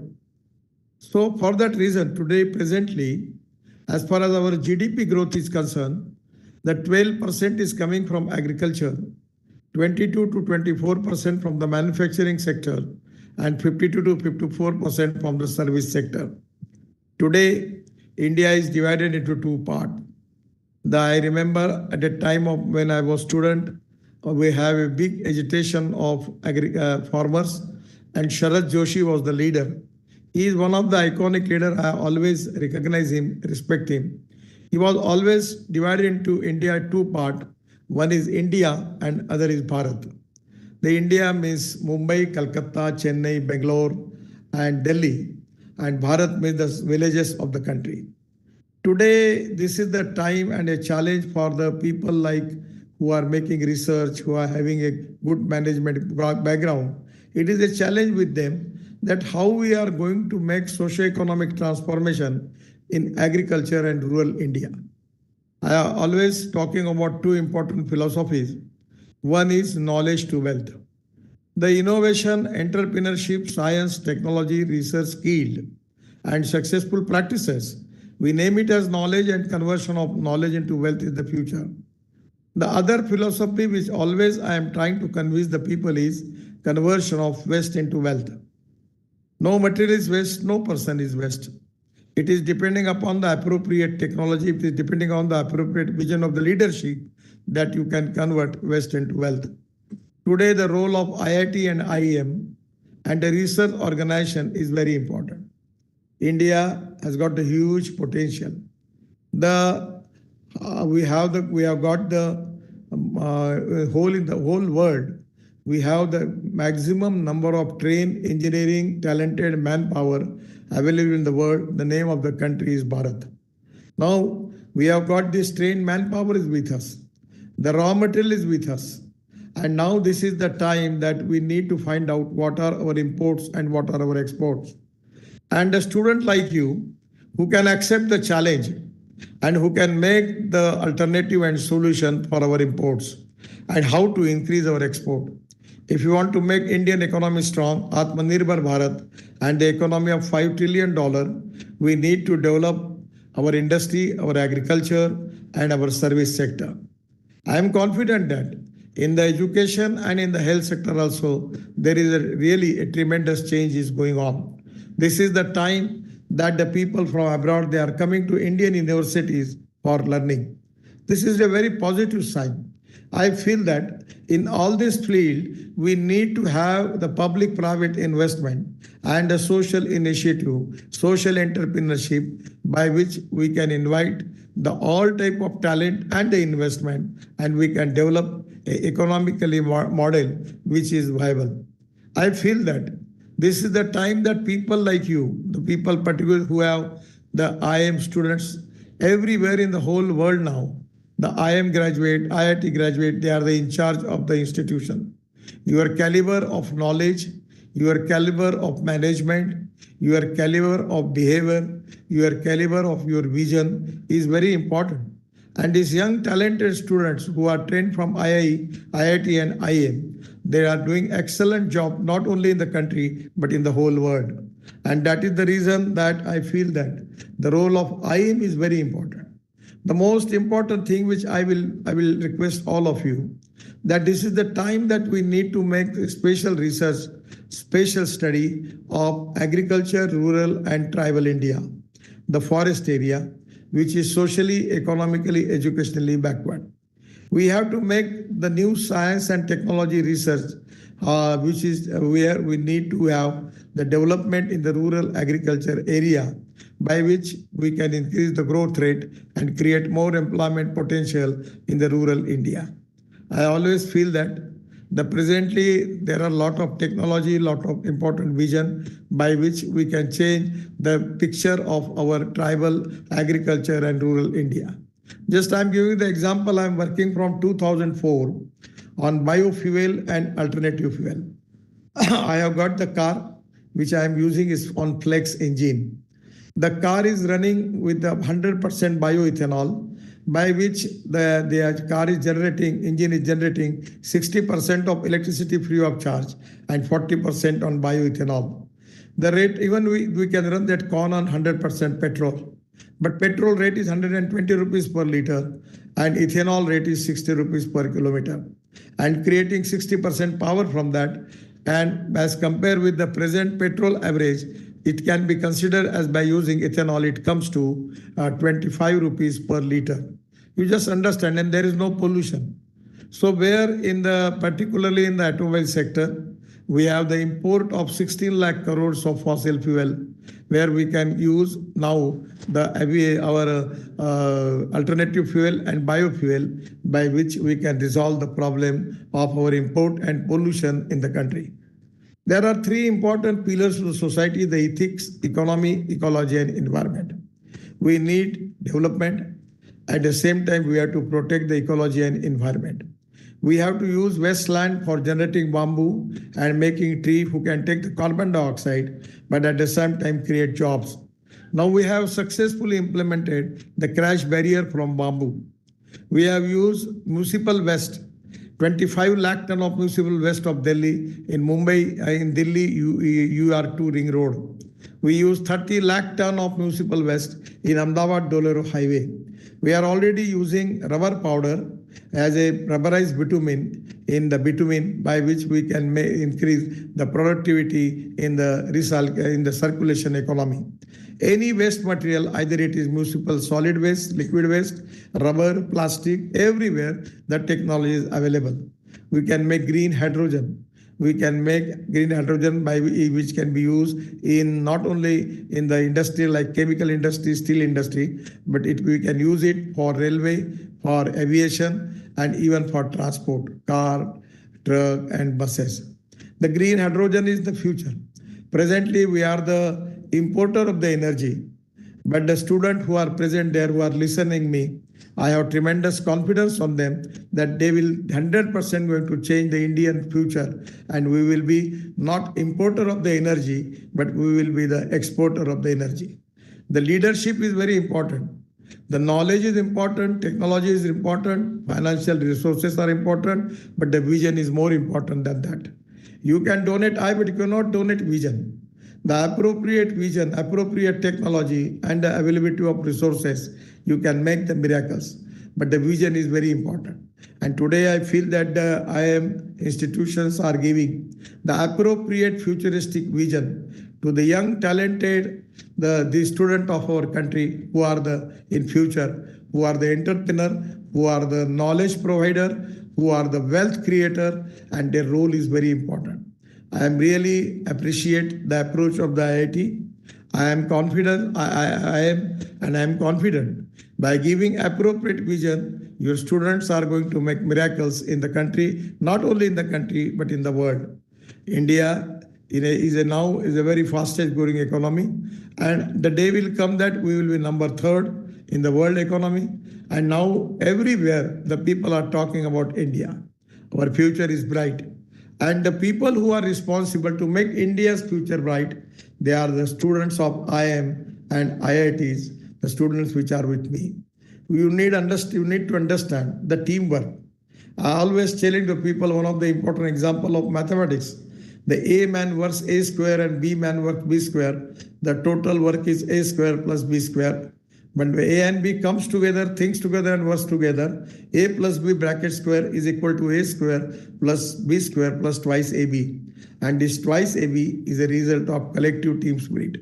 S6: So for that reason, today presently, as far as our GDP growth is concerned, the 12% is coming from agriculture, 22 to 24% from the manufacturing sector, and 52 to 54% from the service sector. Today, India is divided into two parts. I remember at the time of when I was student, we have a big agitation of farmers, and Sharad Joshi was the leader. He is one of the iconic leaders. I always recognize him, respect him. He was always divided into India two parts. One is India and other is Bharat. The India means Mumbai, Calcutta, Chennai, Bangalore, and Delhi. And Bharat means the villages of the country. Today, this is the time and a challenge for the people like who are making research, who are having a good management background. It is a challenge with them that how we are going to make socio-economic transformation in agriculture and rural India. I am always talking about two important philosophies. One is knowledge to wealth. The innovation, entrepreneurship, science, technology, research, skill, and successful practices, we name it as knowledge, and conversion of knowledge into wealth is the future. The other philosophy which always I am trying to convince the people is conversion of waste into wealth. No material is waste, no person is waste. It is depending upon the appropriate technology, it is depending on the appropriate vision of the leadership that you can convert waste into wealth. Today, the role of IIT and IIM and the research organization is very important. India has got a huge potential. We have got the in the whole world. We have the maximum number of trained, engineering, talented manpower available in the world. The name of the country is Bharat. Now we have got this trained manpower is with us. The raw material is with us. And now this is the time that we need to find out what are our imports and what are our exports. And a student like you who can accept the challenge and who can make the alternative and solution for our imports and how to increase our export. If you want to make Indian economy strong, Atmanirbhar Bharat, and the economy of $5 trillion, we need to develop our industry, our agriculture, and our service sector. I am confident that in the education and in the health sector also, there is really a tremendous change is going on. This is the time that the people from abroad, they are coming to Indian universities for learning. This is a very positive sign. I feel that in all this field, we need to have the public-private investment and a social initiative, social entrepreneurship, by which we can invite the all type of talent and the investment, and we can develop an economically model which is viable. I feel that this is the time that people like you, the people particularly who have the IIM students everywhere in the whole world now, the IIM graduate, IIT graduate, they are the in charge of the institution. Your caliber of knowledge, your caliber of management, your caliber of behavior, your caliber of your vision is very important. And these young talented students who are trained from IIT and IIM, they are doing excellent job not only in the country but in the whole world. And that is the reason that I feel that the role of IIM is very important. The most important thing which I will request all of you, that this is the time that we need to make special research, special study of agriculture, rural and tribal India, the forest area, which is socially, economically, educationally backward. We have to make the new science and technology research, which is where we need to have the development in the rural agriculture area, by which we can increase the growth rate and create more employment potential in the rural India. I always feel that presently there are a lot of technology, lot of important vision by which we can change the picture of our tribal agriculture and rural India. Just I'm giving the example, I'm working from 2004 on biofuel and alternative fuel. I have got the car which I am using is on flex engine. The car is running with 100% bioethanol, by which the car is generating, engine is generating 60% of electricity free of charge and 40% on bioethanol. The rate, even we can run that corn on 100% petrol. But petrol rate is 120 rupees per liter and ethanol rate is 60 rupees per kilometer. And creating 60% power from that, and as compared with the present petrol average, it can be considered as by using ethanol, it comes to 25 rupees per liter. You just understand, and there is no pollution. So where particularly in the automobile sector, we have the import of 16 lakh crores of fossil fuel, where we can use now our alternative fuel and biofuel, by which we can resolve the problem of our import and pollution in the country. There are three important pillars to the society: the ethics, economy, ecology, and environment. We need development. At the same time, we have to protect the ecology and environment. We have to use wasteland for generating bamboo and making tree who can take the carbon dioxide, but at the same time create jobs. Now we have successfully implemented the crash barrier from bamboo. We have used municipal waste, 25 lakh ton of municipal waste of Delhi in Mumbai, in Delhi UR2 ring road. We use 30 lakh ton of municipal waste in Ahmedabad Dolero highway. We are already using rubber powder as a rubberized bitumen in the bitumen, by which we can increase the productivity in the circulation economy. Any waste material, either it is municipal solid waste, liquid waste, rubber, plastic, everywhere the technology is available. We can make green hydrogen. We can make green hydrogen which can be used in not only in the industry like chemical industry, steel industry, but we can use it for railway, for aviation, and even for transport, car, truck, and buses. The green hydrogen is the future. Presently, we are the importer of the energy, but the students who are present there, who are listening me, I have tremendous confidence on them that they will 100% going to change the Indian future, and we will be not importer of the energy, but we will be the exporter of the energy. The leadership is very important. The knowledge is important, technology is important, financial resources are important, but the vision is more important than that. You can donate but you cannot donate vision. The appropriate vision, appropriate technology, and the availability of resources, you can make the miracles. But the vision is very important. And today I feel that the IIM institutions are giving the appropriate futuristic vision to the young, talented, the student of our country who are in future, who are the entrepreneur, who are the knowledge provider, who are the wealth creator, and their role is very important. I am really appreciate the approach of the IIT. I am confident. I am confident by giving appropriate vision, your students are going to make miracles in the country, not only in the country but in the world. India is a very fastest growing economy, and the day will come that we will be number 3rd in the world economy. And now everywhere the people are talking about India. Our future is bright. And the people who are responsible to make India's future bright, they are the students of IIM and IITs, the students which are with me. You need to understand the teamwork. I always telling the people one of the important example of mathematics. The A man works A square and B man works B square. The total work is A square plus B square. When A and B comes together, thinks together and works together, A plus B bracket square is equal to A square plus B square plus twice AB. And this twice AB is a result of collective team spirit.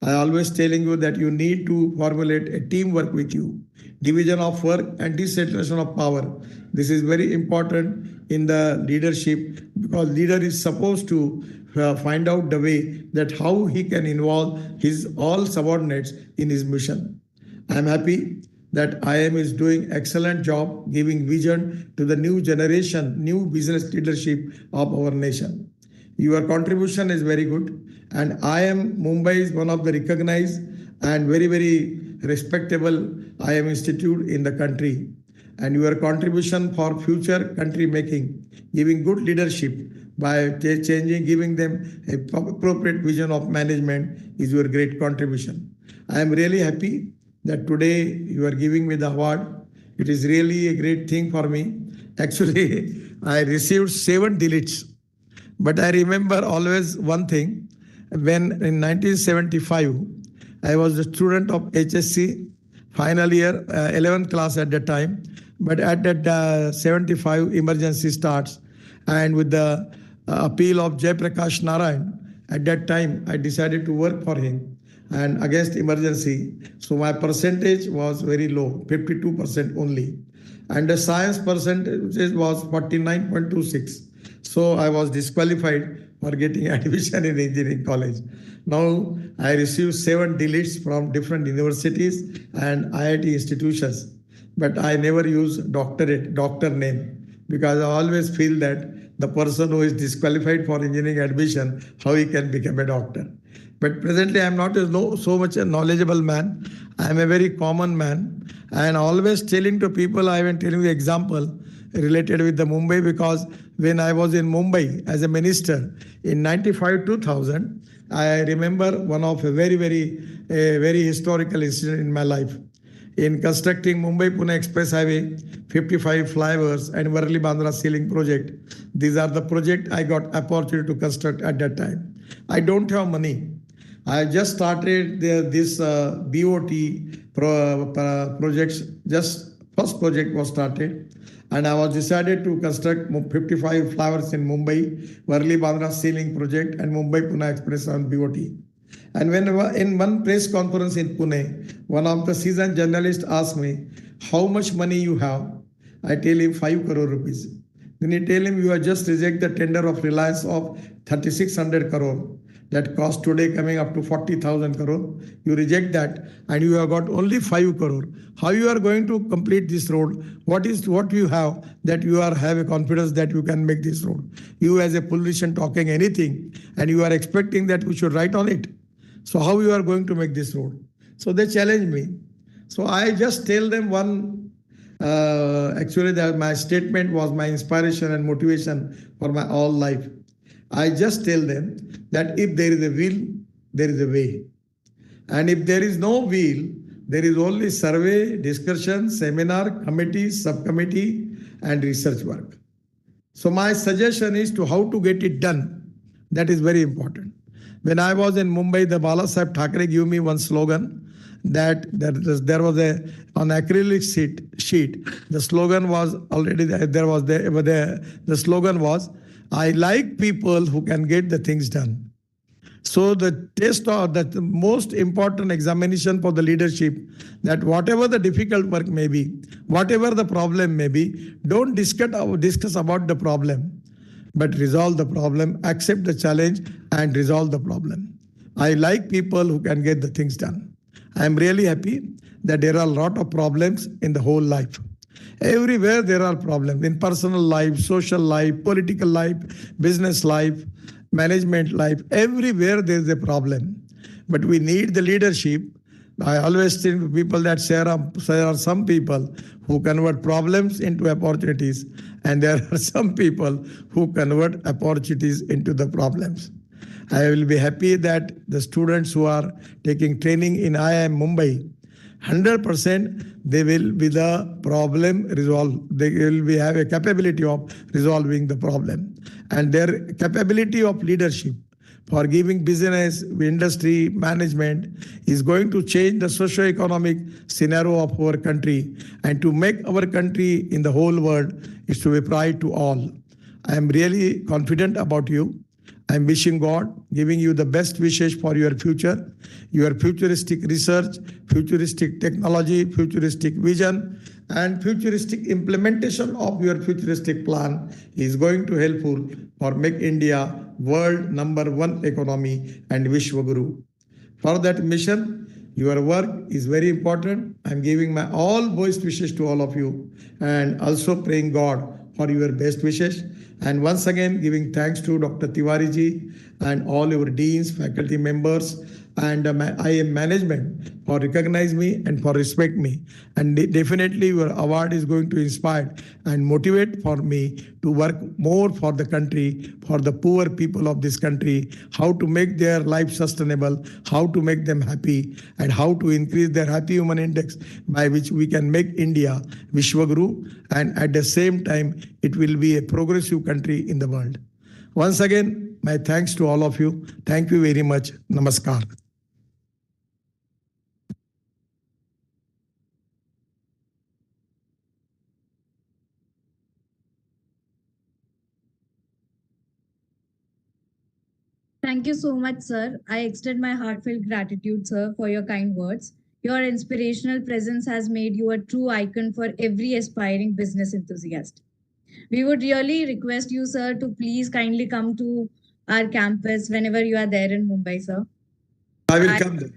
S6: I always telling you that you need to formulate a teamwork with you, division of work and decentralization of power. This is very important in the leadership, because leader is supposed to find out the way that how he can involve his all subordinates in his mission. I am happy that IIM is doing excellent job giving vision to the new generation, new business leadership of our nation. Your contribution is very good, and IIM Mumbai is one of the recognized and very, very respectable IIM institute in the country. And your contribution for future country making, giving good leadership by giving them an appropriate vision of management is your great contribution. I am really happy that today you are giving me the award. It is really a great thing for me. Actually, I received 7 deletes. But I remember always one thing. When in 1975, I was a student of HSC, final year, 11th class at that time. But at that 75, emergency starts. And with the appeal of Jai Prakash Narayan, at that time, I decided to work for him and against emergency. So my percentage was very low, 52% only. And the science percentage was 49.26. So I was disqualified for getting admission in engineering college. Now I received 7 deletes from different universities and IIT institutions. But I never use doctor name, because I always feel that the person who is disqualified for engineering admission, how he can become a doctor. But presently, I am not so much a knowledgeable man. I am a very common man. And always telling to people, I am telling the example, related with the Mumbai, because when I was in Mumbai as a minister in 95-2000, I remember one of a very historical incident in my life. In constructing Mumbai-Pune Express Highway, 55 flyovers and Worli-Bandra ceiling project. These are the project I got opportunity to construct at that time. I don't have money. I just started this BOT projects. Just first project was started, and I was decided to construct 55 flyovers in Mumbai, Worli-Bandra ceiling project, and Mumbai-Pune Express on BOT. And when in one press conference in Pune, one of the seasoned journalists asked me, how much money you have? I tell him 5 crore rupees. Then he tell him, you have just rejected the tender of Reliance of 3600 crore. That cost today coming up to 40,000 crore. You reject that and you have got only 5 crore. How you are going to complete this road? What you have that you have a confidence that you can make this road? You as a politician talking anything and you are expecting that we should write on it. So how you are going to make this road? So they challenge me. So I just tell them one, actually that my statement was my inspiration and motivation for my all life. I just tell them that if there is a will, there is a way. And if there is no will, there is only survey, discussion, seminar, committee, subcommittee, and research work. So my suggestion is to how to get it done. That is very important. When I was in Mumbai, the Bala Sahib Thackeray gave me one slogan that there was on acrylic sheet. The slogan was already there. The slogan was, I like people who can get the things done. So the test or the most important examination for the leadership, that whatever the difficult work may be, whatever the problem may be, don't discuss about the problem, but resolve the problem, accept the challenge and resolve the problem. I like people who can get the things done. I am really happy that there are a lot of problems in the whole life. Everywhere there are problems in personal life, social life, political life, business life, management life. Everywhere there is a problem. But we need the leadership. I always think to people that there are some people who convert problems into opportunities, and there are some people who convert opportunities into the problems. I will be happy that the students who are taking training in IIM Mumbai, 100% they will be the problem resolved. They will have a capability of resolving the problem. And their capability of leadership for giving business, industry, management is going to change the socio-economic scenario of our country. And to make our country in the whole world is to be pride to all. I am really confident about you. I am wishing God, giving you the best wishes for your future, your futuristic research, futuristic technology, futuristic vision, and futuristic implementation of your futuristic plan is going to helpful for make India world #1 economy and Vishwaguru. For that mission, your work is very important. I am giving my all best wishes to all of you and also praying God for your best wishes. And once again, giving thanks to Dr. Tiwari Ji and all your deans, faculty members, and IIM management for recognize me and for respect me. And definitely your award is going to inspire and motivate for me to work more for the country, for the poor people of this country, how to make their life sustainable, how to make them happy, and how to increase their happy human index by which we can make India Vishwaguru, and at the same time, it will be a progressive country in the world. Once again, my thanks to all of you. Thank you very much. Namaskar.
S5: Thank you so much, sir. I extend my heartfelt gratitude, sir, for your kind words. Your inspirational presence has made you a true icon for every aspiring business enthusiast. We would really request you, sir, to please kindly come to our campus whenever you are there in Mumbai, sir.
S6: I will come there.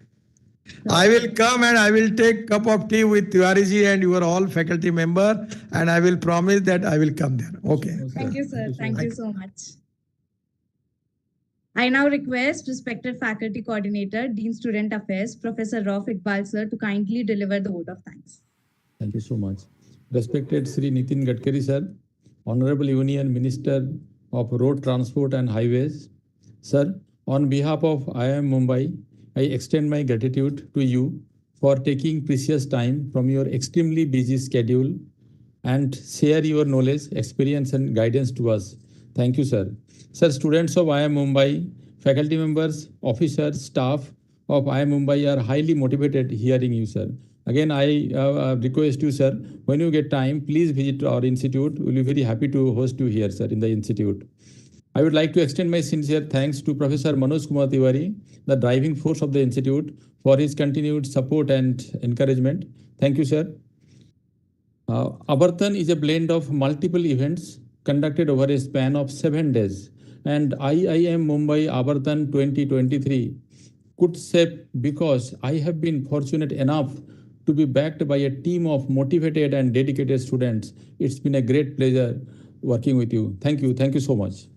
S6: I will come and I will take cup of tea with Tiwari Ji and your all faculty member, and I will promise that I will come there. Okay.
S5: Thank you, sir. Thank you so much. I now request respected faculty coordinator, Dean Student Affairs, Professor Rauf Iqbal sir, to kindly deliver the vote of thanks.
S7: Thank you so much. Respected Shri Nitin Gadkari sir, Honorable Union Minister of Road Transport and Highways. Sir, on behalf of IIM Mumbai, I extend my gratitude to you for taking precious time from your extremely busy schedule and share your knowledge, experience and guidance to us. Thank you, sir. Sir, students of IIM Mumbai, faculty members, officers, staff of IIM Mumbai are highly motivated hearing you, sir. Again, I request you, sir, when you get time, please visit our institute. We'll be very happy to host you here, sir, in the institute. I would like to extend my sincere thanks to Professor Manoj Kumar Tiwari, the driving force of the institute, for his continued support and encouragement. Thank you, sir. Avartan is a blend of multiple events conducted over a span of 7 days, and IIM Mumbai Avartan 2023 could say because I have been fortunate enough to be backed by a team of motivated and dedicated students. It's been a great pleasure working with you. Thank you. Thank you so much.